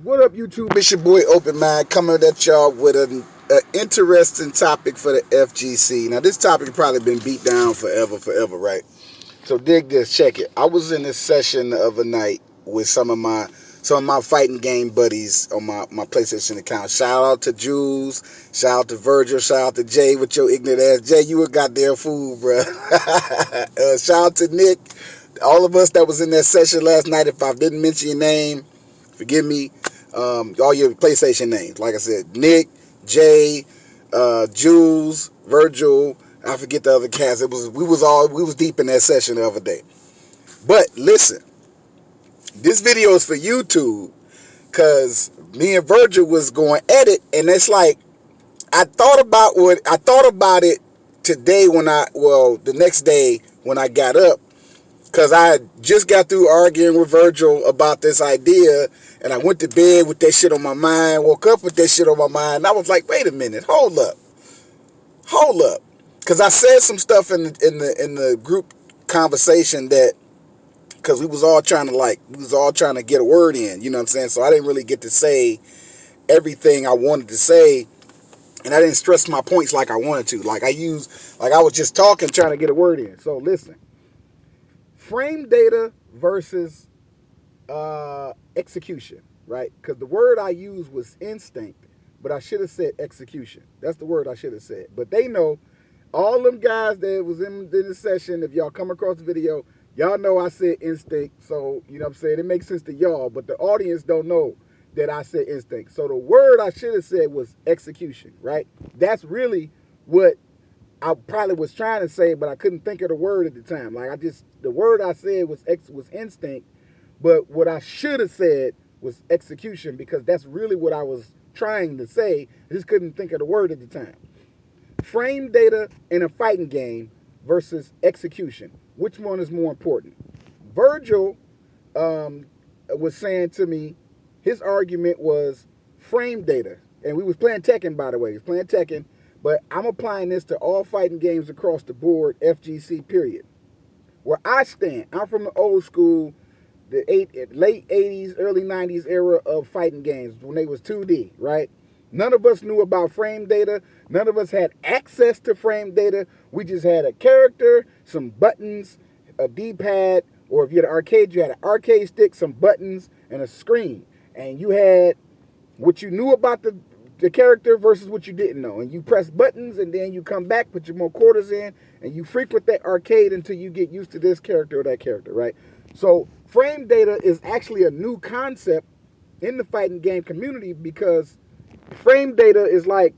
What up, YouTube? It's your boy Open Mind coming at y'all with an interesting topic for the FGC. Now, this topic probably been beat down forever, right? So dig this, check it. I was in this session the other night with some of my fighting game buddies on my PlayStation account. Shout out to Jules, shout out to Virgil, shout out to Jay with your ignorant ass. Jay, you a goddamn fool, bro. Shout out to Nick, all of us that was in that session last night. If I didn't mention your name, forgive me. All your PlayStation names, like I said, Nick, Jay, Jules, Virgil. I forget the other cast. We was deep in that session the other day. But listen, this video is for YouTube because me and Virgil was going at it, and it's like I thought about it today the next day when I got up. Because I just got through arguing with Virgil about this idea, and I went to bed with that shit on my mind, woke up with that shit on my mind, and I was like, wait a minute, hold up. Because I said some stuff in the group conversation because we was all trying to get a word in, you know what I'm saying? So I didn't really get to say everything I wanted to say, and I didn't stress my points like I wanted to. Like I was just talking, trying to get a word in. So listen. Frame data versus execution, right? Because the word I used was instinct, but I should have said execution. That's the word I should have said. But they know, all them guys that was in the session, if y'all come across the video, y'all know I said instinct. So, you know what I'm saying? It makes sense to y'all, but the audience don't know that I said instinct. So the word I should have said was execution, right? That's really what I probably was trying to say, but I couldn't think of the word at the time. The word I said was instinct, but what I should have said was execution, because that's really what I was trying to say. I just couldn't think of the word at the time. Frame data in a fighting game versus execution. Which one is more important? Virgil was saying to me, his argument was frame data. And we was playing Tekken, by the way. He was playing Tekken. But I'm applying this to all fighting games across the board, FGC, period. Where I stand, I'm from the old school, late 80s, early 90s era of fighting games when they was 2D, right? None of us knew about frame data. None of us had access to frame data. We just had a character, some buttons, a D-pad, or if you had an arcade, you had an arcade stick, some buttons, and a screen. And you had what you knew about the character versus what you didn't know. And you press buttons, and then you come back, put your more quarters in, and you frequent that arcade until you get used to this character or that character, right? So frame data is actually a new concept in the fighting game community, because frame data is like,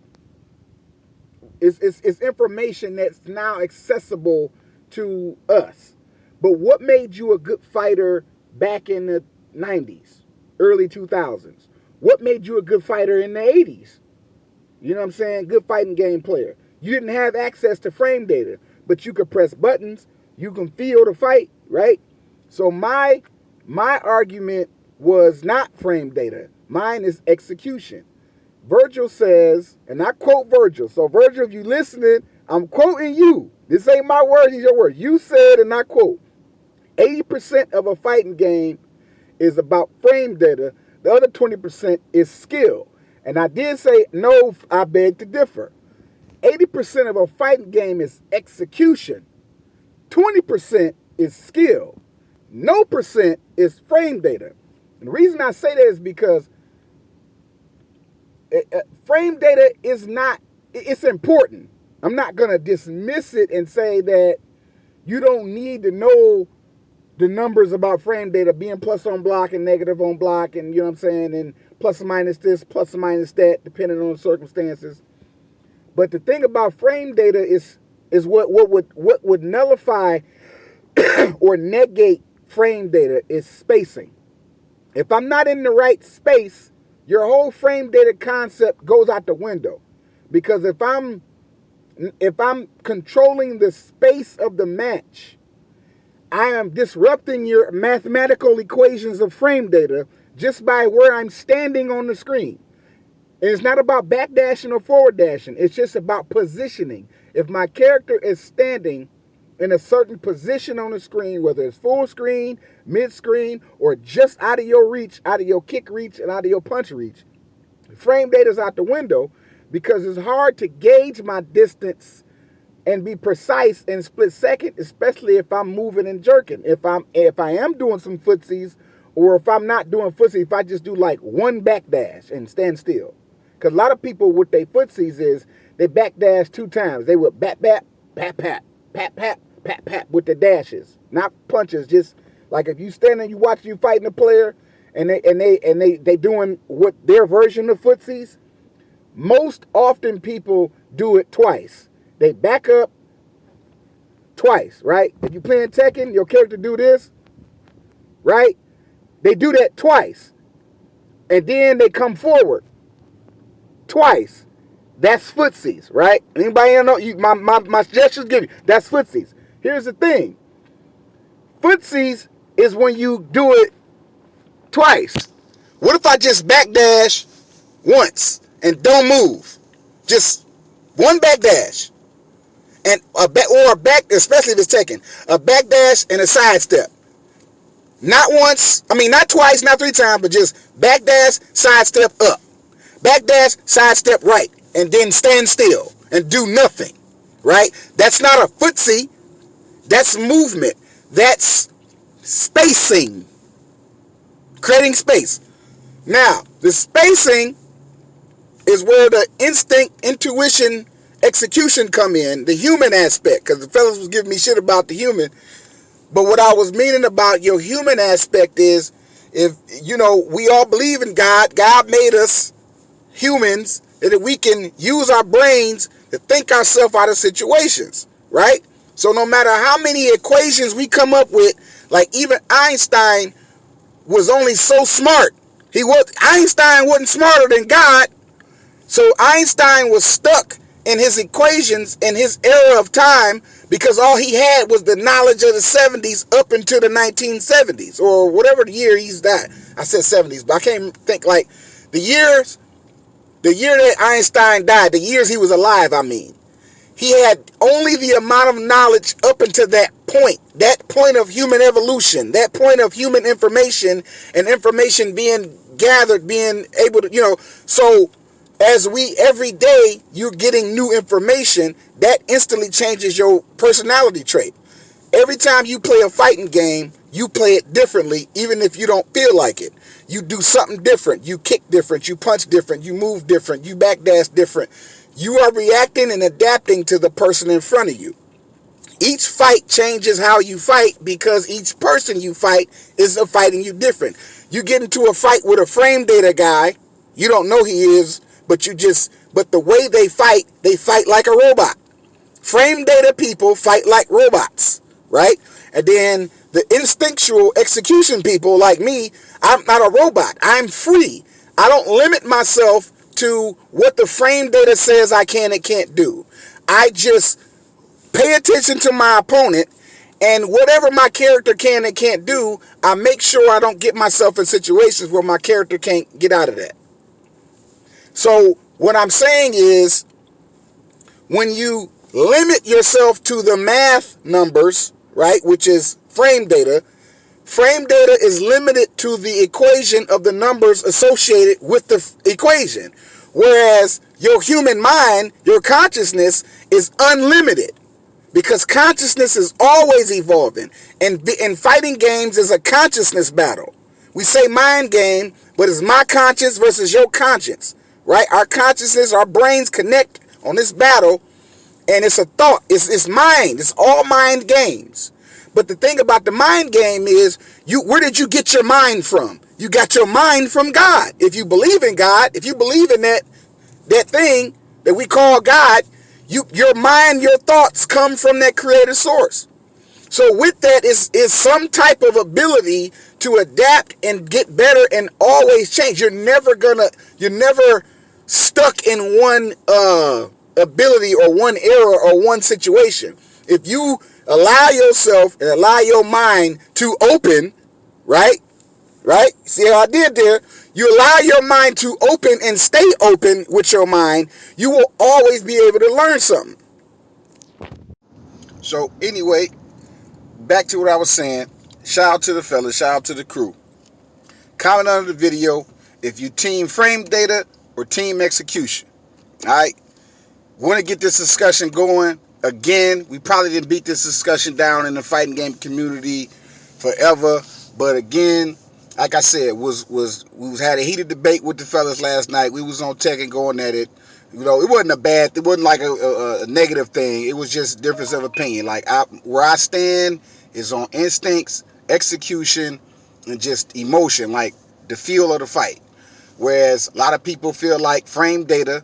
it's information that's now accessible to us. But what made you a good fighter back in the 90s, early 2000s? What made you a good fighter in the 80s? You know what I'm saying? Good fighting game player. You didn't have access to frame data, but you could press buttons. You can feel the fight, right? So my argument was not frame data. Mine is execution. Virgil says, and I quote Virgil. So Virgil, if you listening, I'm quoting you. This ain't my word, these your words. You said, and I quote, 80% of a fighting game is about frame data. The other 20% is skill. And I did say, no, I beg to differ. 80% of a fighting game is execution. 20% is skill. No percent is frame data. And the reason I say that is because frame data is not, it's important. I'm not going to dismiss it and say that you don't need to know the numbers about frame data, being plus on block and negative on block, and you know what I'm saying, and plus or minus this, plus or minus that, depending on the circumstances. But the thing about frame data is what would nullify or negate frame data is spacing. If I'm not in the right space, your whole frame data concept goes out the window. Because if I'm controlling the space of the match, I am disrupting your mathematical equations of frame data just by where I'm standing on the screen. And it's not about backdashing or forward dashing. It's just about positioning. If my character is standing in a certain position on the screen, whether it's full screen, mid screen, or just out of your reach, out of your kick reach, and out of your punch reach, frame data's out the window because it's hard to gauge my distance and be precise in split second, especially if I'm moving and jerking. If I am doing some footsies, or if I'm not doing footsie, if I just do like one backdash and stand still. Because a lot of people with their footsies is they backdash 2 times. They would pat, pat, pat, pat, pat, pat, pat, pat with the dashes, not punches. Just like if you standing, you watching, you fighting a player, and they doing what their version of footsies. Most often people do it twice. They back up twice, right? If you playing Tekken, your character do this, right? They do that twice, and then they come forward twice. That's footsies, right? Anybody know? My gestures give you that's footsies. Here's the thing: footsies is when you do it twice. What if I just backdash once and don't move? Just one backdash, and a back, especially if it's Tekken, a backdash and a sidestep. Not once, not twice, not 3 times, but just backdash, sidestep up. Backdash, sidestep right, and then stand still and do nothing, right? That's not a footsie. That's movement. That's spacing. Creating space. Now, the spacing is where the instinct, intuition, execution come in, the human aspect, because the fellas was giving me shit about the human. But what I was meaning about your human aspect is, if, we all believe in God. God made us humans, that we can use our brains to think ourselves out of situations, right? So no matter how many equations we come up with, like even Einstein was only so smart. Einstein wasn't smarter than God. So Einstein was stuck in his equations in his era of time because all he had was the knowledge of the 70s up into the 1970s or whatever the year he's died. I said 70s, but I can't think like the year that Einstein died, the years he was alive, he had only the amount of knowledge up until that point of human evolution, that point of human information and information being gathered, being able to, so as every day you're getting new information, that instantly changes your personality trait. Every time you play a fighting game, you play it differently, even if you don't feel like it. You do something different. You kick different. You punch different. You move different. You backdash different. You are reacting and adapting to the person in front of you. Each fight changes how you fight because each person you fight is fighting you different. You get into a fight with a frame data guy, you don't know he is, but the way they fight like a robot. Frame data people fight like robots, right? And then the instinctual execution people like me, I'm not a robot. I'm free. I don't limit myself to what the frame data says I can and can't do. I just pay attention to my opponent, and whatever my character can and can't do, I make sure I don't get myself in situations where my character can't get out of that. So what I'm saying is, when you limit yourself to the math numbers, right, which is frame data is limited to the equation of the numbers associated with the equation. Whereas your human mind, your consciousness is unlimited because consciousness is always evolving. And fighting games is a consciousness battle. We say mind game, but it's my conscience versus your conscience, right? Our consciousness, our brains connect on this battle, and it's a thought. It's mind. It's all mind games. But the thing about the mind game is, where did you get your mind from? You got your mind from God. If you believe in God, if you believe in that thing that we call God, your mind, your thoughts come from that creator source. So with that is some type of ability to adapt and get better and always change. You're never stuck in one ability or one era or one situation. If you allow yourself and allow your mind to open, right? See how I did there? You allow your mind to open and stay open with your mind, you will always be able to learn something. So anyway, back to what I was saying. Shout out to the fellas, shout out to the crew. Comment under the video if you team frame data or team execution. Alright? Want to get this discussion going. Again, we probably didn't beat this discussion down in the fighting game community forever. But again, like I said, we had a heated debate with the fellas last night. We was on Tekken going at it. You know, it wasn't it wasn't like a negative thing. It was just difference of opinion. Like where I stand is on instincts, execution, and just emotion, like the feel of the fight. Whereas a lot of people feel like frame data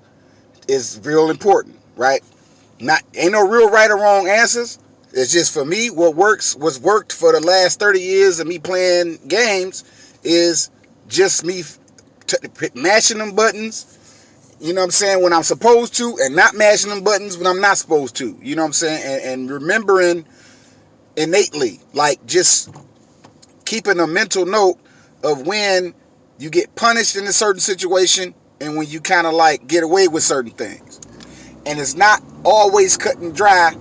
is real important, right? Ain't no real right or wrong answers. It's just for me, what's worked for the last 30 years of me playing games is just me mashing them buttons, you know what I'm saying, when I'm supposed to, and not mashing them buttons when I'm not supposed to, you know what I'm saying, and remembering innately, like just keeping a mental note of when you get punished in a certain situation and when you kind of like get away with certain things. And it's not always cut and dry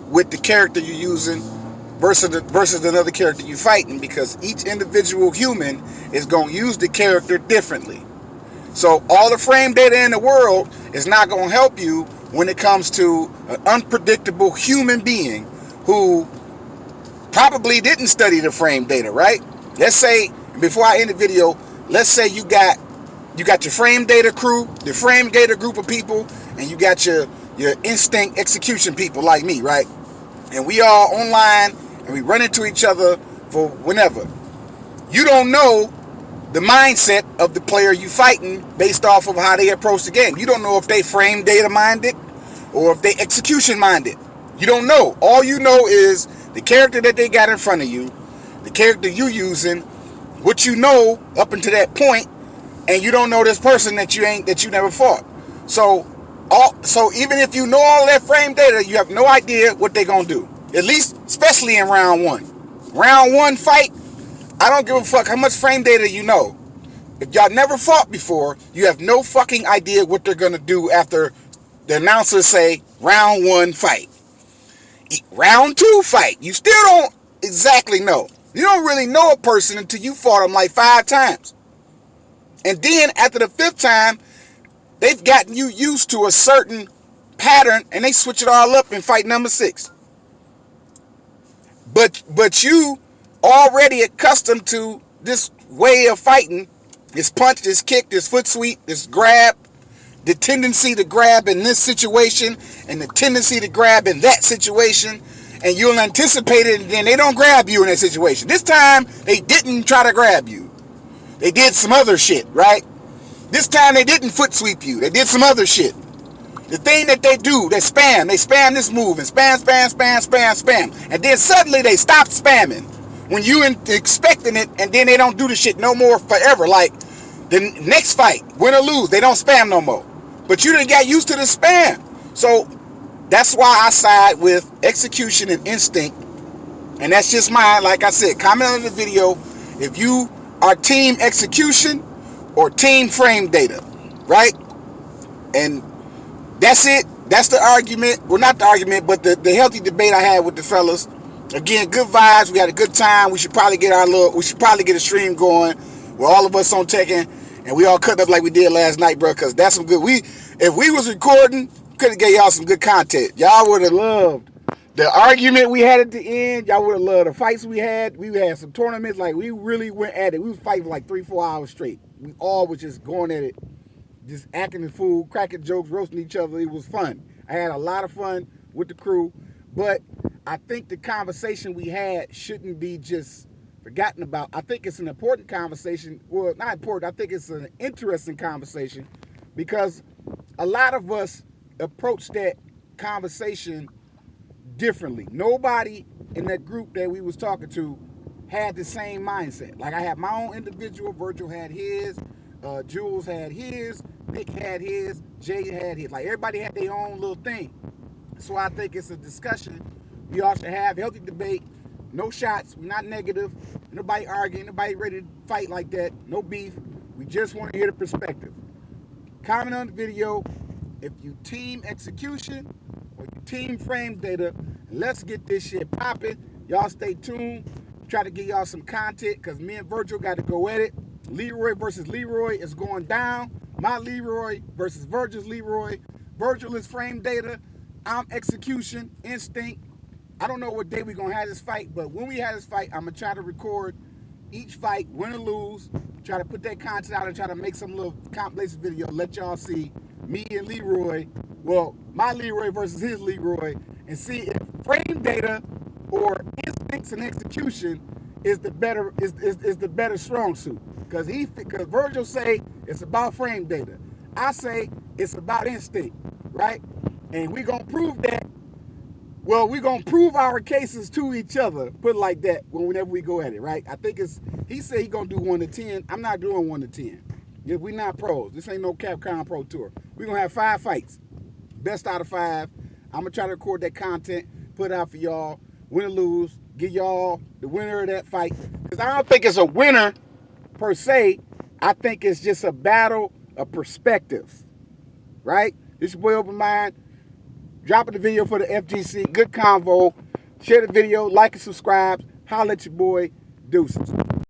with the character you're using versus another character you're fighting, because each individual human is going to use the character differently. So all the frame data in the world is not going to help you when it comes to an unpredictable human being who probably didn't study the frame data, right? Let's say, before I end the video, let's say you got your frame data crew, the frame data group of people, and you got your instinct execution people like me, right? And we all online and we run into each other for whenever. You don't know the mindset of the player you fighting based off of how they approach the game. You don't know if they frame data minded or if they execution minded. You don't know. All you know is the character that they got in front of you, the character you using, what you know up until that point, and you don't know this person that you never fought. So even if you know all that frame data, you have no idea what they're gonna do. At least, especially in round one. Round one fight, I don't give a fuck how much frame data you know. If y'all never fought before, you have no fucking idea what they're gonna do after the announcers say round one fight. Round two fight, you still don't exactly know. You don't really know a person until you fought them like 5 times. And then after the 5th time, they've gotten you used to a certain pattern and they switch it all up in fight number 6. But you already accustomed to this way of fighting, this punch, this kick, this foot sweep, this grab, the tendency to grab in this situation and the tendency to grab in that situation, and you'll anticipate it, and then they don't grab you in that situation. This time, they didn't try to grab you. They did some other shit, right? This time, they didn't foot sweep you. They did some other shit. The thing that they do, they spam this move, and spam. And then suddenly, they stop spamming when you expecting it, and then they don't do the shit no more forever. Like, the next fight, win or lose, they don't spam no more. But you done got used to the spam. So, that's why I side with execution and instinct. And that's just mine. Like I said, comment on the video if you are team execution or team frame data, right? And that's it. That's the argument. Well, not the argument, but the healthy debate I had with the fellas. Again, good vibes. We had a good time. We should probably get a stream going where all of us on Tekken and we all cut up like we did last night, bro, because that's some good. If we was recording, could have gave y'all some good content. Y'all would have loved the argument we had at the end. Y'all would have loved the fights we had. We had some tournaments. Like, we really went at it. We was fighting for like 3-4 hours straight. We all was just going at it, just acting the fool, cracking jokes, roasting each other. It was fun. I had a lot of fun with the crew. But I think the conversation we had shouldn't be just forgotten about. I think it's an important conversation. Well, not important. I think it's an interesting conversation because a lot of us approach that conversation differently. Nobody in that group that we was talking to had the same mindset. Like, I had my own individual, Virgil had his, Jules had his, Nick had his, Jay had his. Like, everybody had their own little thing. So I think it's a discussion we all should have, healthy debate, no shots, we're not negative, nobody arguing, nobody ready to fight like that, no beef. We just want to hear the perspective. Comment on the video if you team execution or you Team Frame Data. Let's get this shit popping. Y'all stay tuned. Try to get y'all some content because me and Virgil got to go at it. Leroy versus Leroy is going down. My Leroy versus Virgil's Leroy. Virgil is Frame Data. I'm Execution, Instinct. I don't know what day we're going to have this fight, but when we have this fight, I'm going to try to record each fight, win or lose, try to put that content out and try to make some little compilation video, let y'all see me and Leroy, well, my Leroy versus his Leroy, and see if Frame Data or Instincts and Execution is the better the better strong suit. Because Virgil say it's about Frame Data. I say it's about Instinct, right? And we gonna prove that. Well, we're going to prove our cases to each other, put it like that, whenever we go at it, right? I think he said he's going to do 1 to 10. I'm not doing 1 to 10. We're not pros. This ain't no Capcom Pro Tour. We're going to have 5 fights. Best out of 5. I'm going to try to record that content, put it out for y'all, win or lose, give y'all the winner of that fight. Because I don't think it's a winner, per se. I think it's just a battle of perspectives, right? This your boy Open Mind. Dropping the video for the FGC. Good convo. Share the video, like and subscribe. Holla at your boy. Deuces.